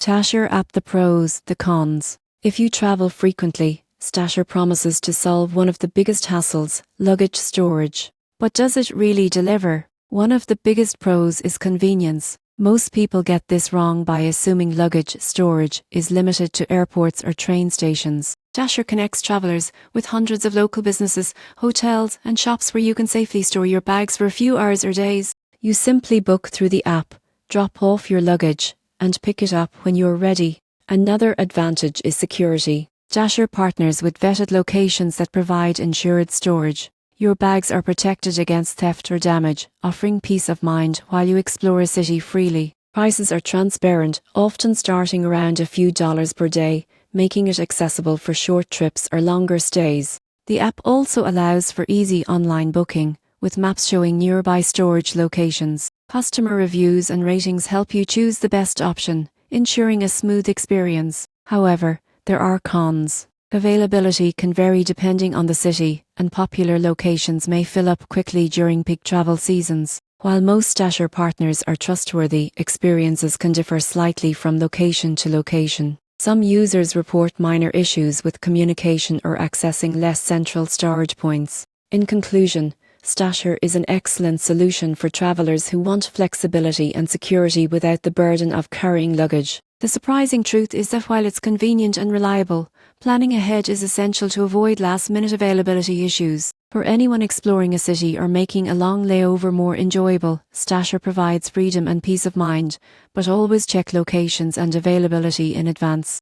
Stasher app: the pros, the cons. If you travel frequently, Stasher promises to solve one of the biggest hassles, luggage storage. But does it really deliver? One of the biggest pros is convenience. Most people get this wrong by assuming luggage storage is limited to airports or train stations. Stasher connects travelers with hundreds of local businesses, hotels, and shops where you can safely store your bags for a few hours or days. You simply book through the app, drop off your luggage, and pick it up when you're ready. Another advantage is security. Stasher partners with vetted locations that provide insured storage. Your bags are protected against theft or damage, offering peace of mind while you explore a city freely. Prices are transparent, often starting around a few dollars per day, making it accessible for short trips or longer stays. The app also allows for easy online booking, with maps showing nearby storage locations. Customer reviews and ratings help you choose the best option, ensuring a smooth experience. However, there are cons. Availability can vary depending on the city, and popular locations may fill up quickly during peak travel seasons. While most Stasher partners are trustworthy, experiences can differ slightly from location to location. Some users report minor issues with communication or accessing less central storage points. In conclusion, Stasher is an excellent solution for travelers who want flexibility and security without the burden of carrying luggage. The surprising truth is that while it's convenient and reliable, planning ahead is essential to avoid last-minute availability issues. For anyone exploring a city or making a long layover more enjoyable, Stasher provides freedom and peace of mind, but always check locations and availability in advance.